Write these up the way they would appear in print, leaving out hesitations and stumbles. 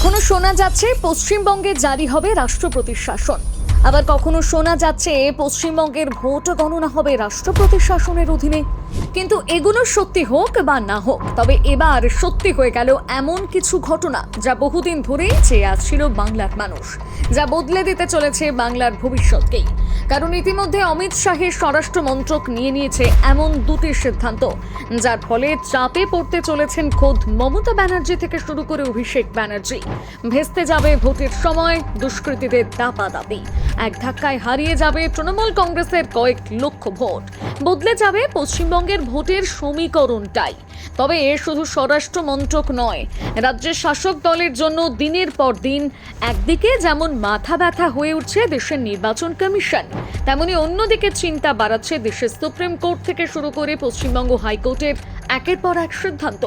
কখনো শোনা যাচ্ছে পশ্চিমবঙ্গে জারি হবে রাষ্ট্রপতির শাসন, আবার কখনো শোনা যাচ্ছে পশ্চিমবঙ্গের ভোট গণনা হবে রাষ্ট্রপতির শাসনের অধীনে। কিন্তু এগুলো সত্যি হোক বা না হোক, তবে এবার সত্যি হয়ে গেল এমন কিছু ঘটনা যা বহুদিন ধরেই চেয়ে আসছিল বাংলার মানুষ, যা বদলে দিতে চলেছে বাংলার ভবিষ্যৎকেই। কারণ ইতিমধ্যে অমিত শাহের স্বরাষ্ট্র মন্ত্রক নিয়ে নিয়েছে এমন দুটি সিদ্ধান্ত, যার ফলে চাপে পড়তে চলেছেন খোদ মমতা ব্যানার্জি থেকে শুরু করে অভিষেক ব্যানার্জি। ভেস্তে যাবে ভোটের সময় দুষ্কৃতীদের দাপাদাপি, এক ধাক্কায় হারিয়ে যাবে তৃণমূল কংগ্রেসের কয়েক লক্ষ ভোট, বদলে যাবে পশ্চিমবঙ্গের ভোটের সমীকরণটাই। তবে শুধু স্বরাষ্ট্র মন্ত্রক নয়, রাজ্যের শাসক দলের জন্য দিনের পর দিন একদিকে যেমন মাথা ব্যথা হয়ে উঠছে দেশের নির্বাচন কমিশন, তেমনি অন্যদিকে চিন্তা বাড়াচ্ছে দেশের সুপ্রিম কোর্ট থেকে শুরু করে পশ্চিমবঙ্গ হাইকোর্টের একের পর এক সিদ্ধান্ত।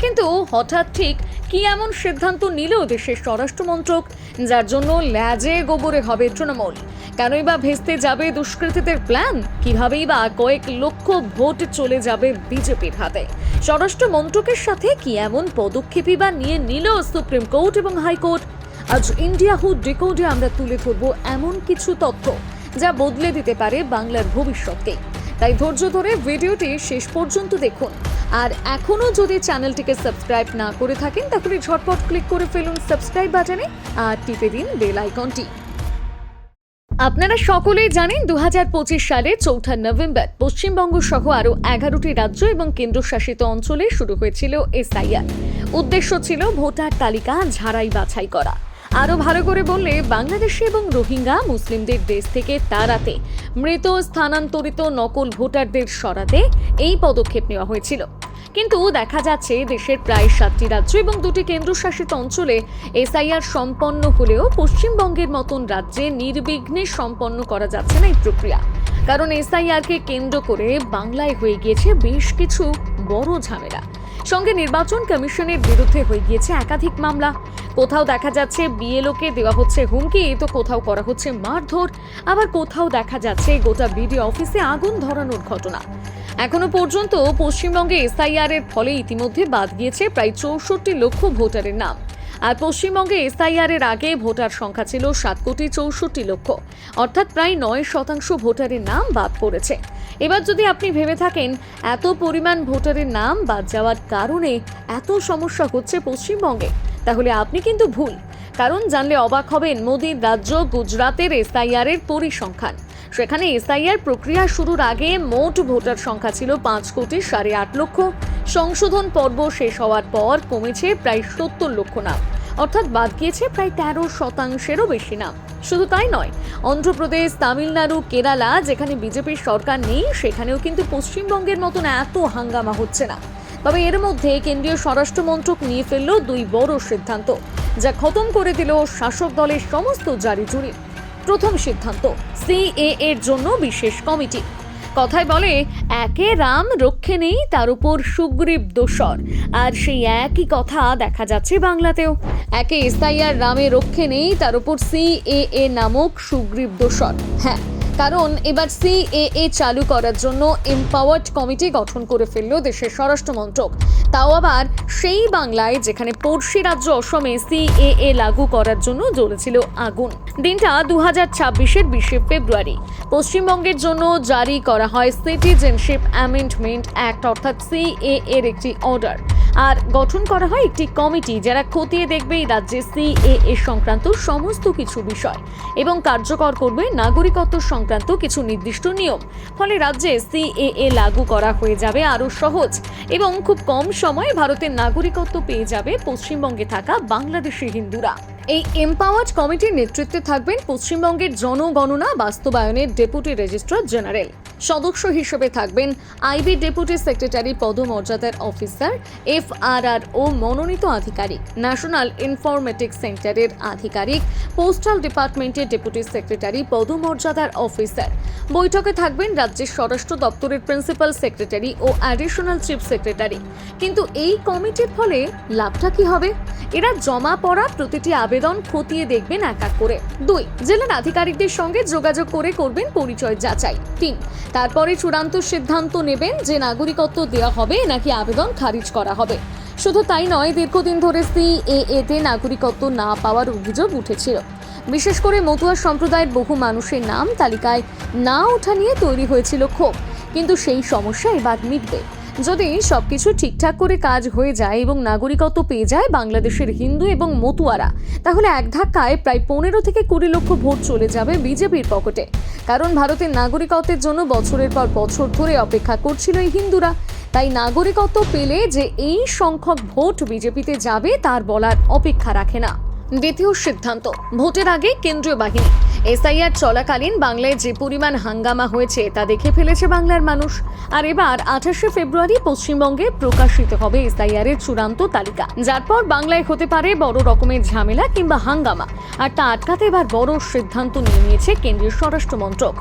কিন্তু হঠাৎ ঠিক কি এমন সিদ্ধান্ত নিল দেশের স্বরাষ্ট্র মন্ত্রক, যার জন্য ল্যাজে গোবরে হবে তৃণমূল? কেনই বা ভেস্তে যাবে দুষ্কৃতীদের প্ল্যান? কিভাবেই বা কয়েক লক্ষ ভোট চলে যাবে বিজেপির হাতে? স্বরাষ্ট্র মন্ত্রকের সাথে কি এমন পদক্ষেপই বা নিয়ে নিল সুপ্রিম কোর্ট এবং হাইকোর্ট? আজ ইন্ডিয়া হুড ডিকোডে আমরা তুলে ধরবো এমন কিছু তথ্য যা বদলে দিতে পারে বাংলার ভবিষ্যৎকে। তাই ধৈর্য ধরে ভিডিওটি শেষ পর্যন্ত দেখুন। আর এখনো যদি চ্যানেলটিকে সাবস্ক্রাইব না করে থাকেন, তাহলে ঝটপট ক্লিক করে ফেলুন সাবস্ক্রাইব বাটনে আর টিপে দিন বেল আইকনটি। আপনারা সকলেই জানেন 2025 সালে 4 নভেম্বর পশ্চিমবঙ্গ সহ আরও 11টি রাজ্য এবং কেন্দ্রশাসিত অঞ্চলে শুরু হয়েছিল এসআইআর। উদ্দেশ্য ছিল ভোটার তালিকা ঝাড়াই বাছাই করা। আরও ভালো করে বললে, বাংলাদেশি এবং রোহিঙ্গা মুসলিমদের দেশ থেকে তাড়াতে, মৃত স্থানান্তরিত নকল ভোটারদের সরাতে এই পদক্ষেপ নেওয়া হয়েছিল। কিন্তু দেখা যাচ্ছে দেশের প্রায় 7টি রাজ্য এবং 2টি কেন্দ্রশাসিত অঞ্চলে এসআইআর সম্পন্ন হলেও পশ্চিমবঙ্গের মতন রাজ্যে নির্বিঘ্নে সম্পন্ন করা যাচ্ছে না এই প্রক্রিয়া। কারণ এসআইআরকে কেন্দ্র করে বাংলায় হয়ে গিয়েছে বেশ কিছু বড় ঝামেলা। সঙ্গে নির্বাচন কমিশনের বিরুদ্ধে হয়ে গিয়েছে একাধিক মামলা। কোথাও দেখা যাচ্ছে বিএলওকে দেওয়া হচ্ছে হুমকি, তো কোথাও করা হচ্ছে মারধর, আবার কোথাও দেখা যাচ্ছে গোটা বিডিও অফিসে আগুন ধরানোর ঘটনা। এখনো পর্যন্ত পশ্চিমবঙ্গে এসআইআর এর ফলে ইতিমধ্যে বাদ গিয়েছে প্রায় 64 লক্ষ ভোটারের নাম। আর পশ্চিমবঙ্গে এসআইআর এর আগে ভোটার সংখ্যা ছিল 7,64,00,000, অর্থাৎ প্রায় 9% ভোটারের নাম বাদ পড়েছে। এবার যদি আপনি ভেবে থাকেন এত পরিমাণ ভোটারের নাম বাদ যাওয়ার কারণে এত সমস্যা হচ্ছে পশ্চিমবঙ্গে, তাহলে আপনি কিন্তু ভুল। কারণ জানলে অবাক হবেন, মোদির রাজ্য গুজরাতের এসআইআর এর পরিসংখ্যান। সেখানে এসআইআর প্রক্রিয়া শুরুর আগে মোট ভোটার সংখ্যা ছিল 5,08,00,000। সংশোধন পর্ব শেষ হওয়ার পর কমেছে প্রায় 70 লক্ষ নাম, অর্থাৎ বাদ গিয়েছে প্রায় 13%-এরও বেশি নাম। শুধু তাই নয়, অন্ধ্রপ্রদেশ, তামিলনাড়ু, কেরালা, যেখানে বিজেপির সরকার নেই, সেখানেও কিন্তু পশ্চিমবঙ্গের মতন এত হাঙ্গামা হচ্ছে না। তবে এর মধ্যে কেন্দ্রীয় স্বরাষ্ট্র মন্ত্রক নিয়ে ফেলল 2 বড় সিদ্ধান্ত, যা খতম করে দিল শাসক দলের সমস্ত জারিজুরি। প্রথম সিদ্ধান্ত, সিএএ এর জন্য বিশেষ কমিটি। কথায় বলে, একে রাম রক্ষে নেই, তার উপর সুগ্রীব দোসর। আর সেই একই কথা দেখা যাচ্ছে বাংলাতেও। একে এসআইআর রামে রক্ষে নেই, তার উপর সিএএ নামক সুগ্রীব দোসর। হ্যাঁ, কারণ এবার সিএএ চালু করার জন্য এম্পাওয়ার্ড কমিটি গঠন করে ফেলল দেশের স্বরাষ্ট্র মন্ত্রক। তাও আবার সেই বাংলায় যেখানে পড়শি রাজ্য অসমে সিএএ লাগু করার জন্য জ্বলেছিল আগুন। দিনটা 2026-এর 20শে ফেব্রুয়ারি। পশ্চিমবঙ্গের জন্য জারি করা হয় সিটিজেনশিপ অ্যামেন্ডমেন্ট অ্যাক্ট, অর্থাৎ সিএএ এর একটি অর্ডার। আর গঠন করা হয় একটি কমিটি, যারা খতিয়ে দেখবে এই রাজ্যে সিএএ সংক্রান্ত সমস্ত কিছু বিষয় এবং কার্যকর করবে নাগরিকত্ব সংক্রান্ত কিছু নির্দিষ্ট নিয়ম। ফলে রাজ্যে সিএএ লাগু করা হয়ে যাবে আরও সহজ এবং খুব কম সময়ে ভারতের নাগরিকত্ব পেয়ে যাবে পশ্চিমবঙ্গে থাকা বাংলাদেশি হিন্দুরা। এই এম্পাওয়ার্ড কমিটির নেতৃত্বে থাকবেন পশ্চিমবঙ্গের জনগণনা বাস্তবায়নের ডেপুটি রেজিস্ট্রার জেনারেল। সদস্য হিসেবে থাকবেন আইবি ডেপুটি সেক্রেটারি পদমর্যাদার অফিসার, এফআরআরও মনোনীত আধিকারিক, ন্যাশনাল ইনফরমেটিক্স সেন্টারের আধিকারিক, পোস্টাল ডিপার্টমেন্টের ডেপুটি সেক্রেটারি পদমর্যাদার অফিসার। বৈঠকে থাকবেন রাজ্যের স্বরাষ্ট্র দপ্তরের প্রিন্সিপাল সেক্রেটারি ও অ্যাডিশনাল চিফ সেক্রেটারি। কিন্তু এই কমিটির ফলে লাভটা কি হবে? এরা জমা পড়া প্রতিটি আবেদন খতিয়ে দেখবেন এক এক করে। 2, জেলার আধিকারিকদের সঙ্গে যোগাযোগ করে করবেন পরিচয় যাচাই। 3, তারপরে চূড়ান্ত সিদ্ধান্ত নেবেন যে নাগরিকত্ব দেওয়া হবে নাকি আবেদন খারিজ করা হবে। শুধু তাই নয়, দীর্ঘদিন ধরে সিএএতে নাগরিকত্ব না পাওয়ার অভিযোগ উঠেছিল। বিশেষ করে মতুয়া সম্প্রদায়ের বহু মানুষের নাম তালিকায় না ওঠা নিয়ে তৈরি হয়েছিল ক্ষোভ। কিন্তু সেই সমস্যা এবার মিটবে যদি সবকিছু ঠিকঠাক করে কাজ হয়ে যায় এবং নাগরিকত্ব পেয়ে যায় বাংলাদেশের হিন্দু এবং মতুয়ারা। তাহলে এক ধাক্কায় প্রায় 15 থেকে 20 লক্ষ ভোট চলে যাবে বিজেপির পকেটে। কারণ ভারতের নাগরিকত্বের জন্য বছরের পর বছর ধরে অপেক্ষা করছিল এই হিন্দুরা। তাই নাগরিকত্ব পেলে যে এই সংখ্যক ভোট বিজেপিতে যাবে তার বলার অপেক্ষা রাখে না। দ্বিতীয় সিদ্ধান্ত, ভোটের আগে কেন্দ্রীয় বাহিনী। এসআইআর চলাকালীন বাংলায় যে পরিমাণ হাঙ্গামা হয়েছে তা দেখে ফেলেছে বাংলার মানুষ। আর এবার 28শে ফেব্রুয়ারি পশ্চিমবঙ্গে প্রকাশিত হবে এসআইআর এর চূড়ান্ত তালিকা, যার পর বাংলায় হতে পারে বড় রকমের ঝামেলা কিংবা হাঙ্গামা। আর তা আটকাতে এবার বড় সিদ্ধান্ত নিয়ে নিয়েছে কেন্দ্রীয় স্বরাষ্ট্র মন্ত্রক।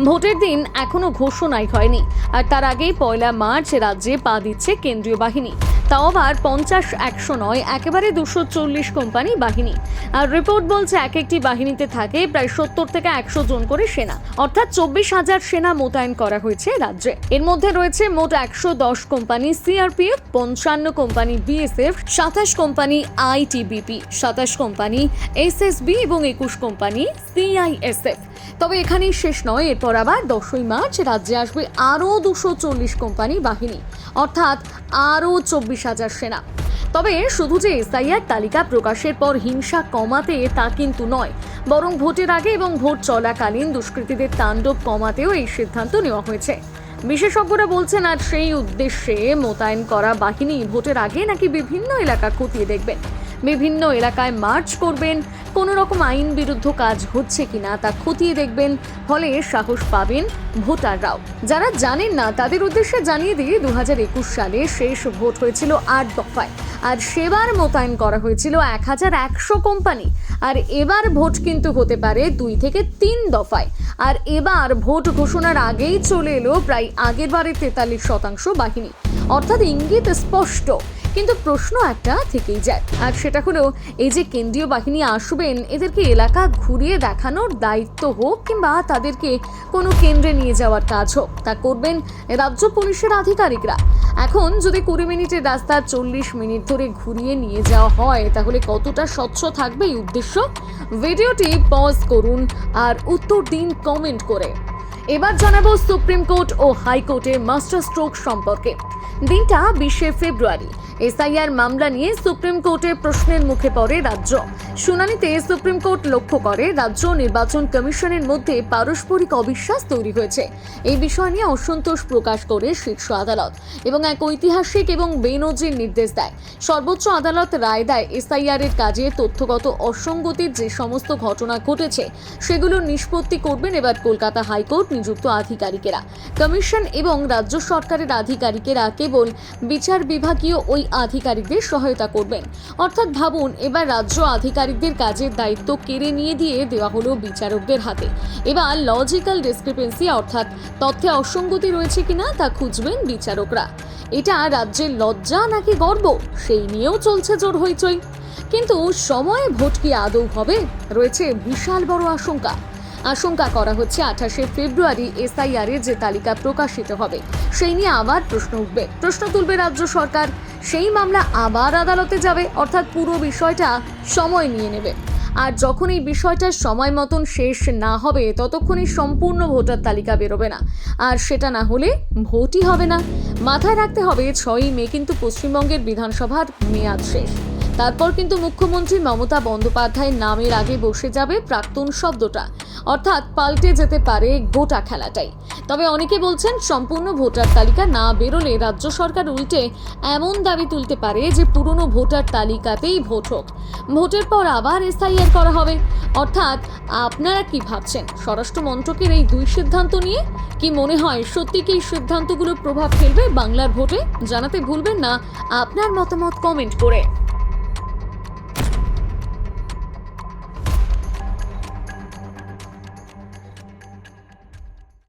ভোটের দিন এখনো ঘোষণাই হয়নি, আর তার আগেই 1 মার্চ রাজ্যে পা দিচ্ছে কেন্দ্রীয় বাহিনী। তাও আবার 50-100 নয়, একেবারে 240 কোম্পানি বাহিনী। আর রিপোর্ট বলছে এক একটি বাহিনীতে থাকে প্রায় 70 থেকে 100 জন করে সেনা, অর্থাৎ 24,000 সেনা মোতায়েন করা হয়েছে রাজ্যে। এর মধ্যে রয়েছে মোট 110 company CRPF, 55 company BSF, 27 company ITBP, 27 company SSB এবং 21 কোম্পানি সিআইএসএফ। তবে এখানেই শেষ নয়, এরপর আবার 10ই মার্চ রাজ্যে আসবে আরও 240 কোম্পানি বাহিনী, অর্থাৎ আরও 24,000 সেনা। তবে শুধু যে এসআইআর তালিকা প্রকাশের পর হিংসা কমাতে তা কিন্তু নয়, বরং ভোটের আগে এবং ভোট চলাকালীন দুষ্কৃতীদের তাণ্ডব কমাতেও এই সিদ্ধান্ত নেওয়া হয়েছে। বিশেষজ্ঞরা বলছেন আর সেই উদ্দেশ্যে মোতায়েন করা বাহিনী ভোটের আগে নাকি বিভিন্ন এলাকা খতিয়ে দেখবেন, বিভিন্ন এলাকায় মার্চ করবেন, কোনো রকম আইন বিরুদ্ধ কাজ হচ্ছে কিনা তা খতিয়ে দেখবেন। ফলে সাহস পাবেন ভোটাররাও। যারা জানেন না তাদের উদ্দেশ্যে জানিয়ে দিয়ে 2021 সালে শেষ ভোট হয়েছিল 8 দফায়, আর সেবার মোতায়েন করা হয়েছিল 1100 কোম্পানি। আর এবার ভোট কিন্তু হতে পারে 2 থেকে 3 দফায়। আর এবার ভোট ঘোষণার আগেই চলে এলো প্রায় আগের বারে 43% বাহিনী, অর্থাৎ ইঙ্গিত স্পষ্ট। কিন্তু প্রশ্ন একটা থেকেই যায়, আর সেটা হলো এই যে কেন্দ্রীয় বাহিনী আসবেন, এদেরকে এলাকা ঘুরিয়ে দেখানোর দায়িত্ব হোক কিংবা তাদেরকে কোনো কেন্দ্রে নিয়ে যাওয়ার কাজ হোক, তা করবেন রাজ্য পুলিশের আধিকারিকরা। এখন যদি 20 মিনিটের রাস্তা 40 মিনিট ধরে ঘুরিয়ে নিয়ে যাওয়া হয়, তাহলে কতটা স্বচ্ছ থাকবে এই উদ্দেশ্য? ভিডিওটি পজ করুন আর উত্তর দিন কমেন্ট করে। এবার জানাবো সুপ্রিম কোর্ট ও হাইকোর্টের মাস্টার স্ট্রোক সম্পর্কে। দিনটা 20শে ফেব্রুয়ারি। এসআইআর মামলা নিয়ে সুপ্রিম কোর্টে প্রশ্নের মুখে পড়ে রাজ্য। শুনানিতে সুপ্রিম কোর্ট লক্ষ্য করে রাজ্য নির্বাচন কমিশনের মধ্যে পারস্পরিক অবিশ্বাস তৈরি হয়েছে। এই বিষয় নিয়ে অসন্তোষ প্রকাশ করে শীর্ষ আদালত এবং এক ঐতিহাসিক এবং বেনজির নির্দেশ দেয়। সর্বোচ্চ আদালত রায় দেয় এসআইআর এর কাজে তথ্যগত অসঙ্গতির যে সমস্ত ঘটনা ঘটেছে সেগুলো নিষ্পত্তি করবেন এবার কলকাতা হাইকোর্ট নিযুক্ত আধিকারিকেরা। কমিশন এবং রাজ্য সরকারের আধিকারিকেরা কেবল বিচার বিভাগীয় ওই আধিকারিকদের সহায়তা করবেন। অর্থাৎ ভাবুন, এবার রাজ্য আধিকারিকদের কাজের দায়িত্ব কেড়ে নিয়ে দিয়ে দেওয়া হলো বিচারকদের হাতে। এবার লজিক্যাল ডিসক্রিপেন্সি অর্থাৎ তথ্যে অসঙ্গতি রয়েছে কিনা তা খুঁজবেন বিচারকরা। এটা রাজ্যের লজ্জা নাকি গর্ব, সেই নিয়েও চলছে জোর হইচই। কিন্তু সময়ে ভোট কি আদৌ হবে, রয়েছে বিশাল বড় আশঙ্কা করা হচ্ছে 28শে ফেব্রুয়ারি এসআইআর এর যে তালিকা প্রকাশিত হবে সেই নিয়ে আবার প্রশ্ন তুলবে রাজ্য সরকার। সেই মামলা আবার আদালতে যাবে, অর্থাৎ পুরো বিষয়টা সময় নিয়ে নেবে। আর যখন এই বিষয়টা সময় মতন শেষ না হবে ততক্ষণই সম্পূর্ণ ভোটার তালিকা বেরোবে না, আর সেটা না হলে ভোটই হবে না। মাথায় রাখতে হবে 6ই মে কিন্তু পশ্চিমবঙ্গের বিধানসভার মেয়াদ শেষ। তারপর কিন্তু মুখ্যমন্ত্রী মমতা বন্দ্যোপাধ্যায়ের নামের আগে বসে যাবে প্রাক্তন শব্দটা, অর্থাৎ পাল্টে যেতে পারে গোটা খেলাটাই। তবে অনেকে বলছেন সম্পূর্ণ ভোটার তালিকা না বেরোলে রাজ্য সরকার উল্টে এমন দাবি তুলতে পারে যে পুরনো ভোটার তালিকাতেই ভোট হোক, ভোটের পর আবার এসআইআর করা হবে। অর্থাৎ আপনারা কি ভাবছেন স্বরাষ্ট্র মন্ত্রকের এই 2 সিদ্ধান্ত নিয়ে? কি মনে হয় সত্যি কি এই সিদ্ধান্তগুলো প্রভাব ফেলবে বাংলার ভোটে? জানাতে ভুলবেন না আপনার মতামত কমেন্ট করে।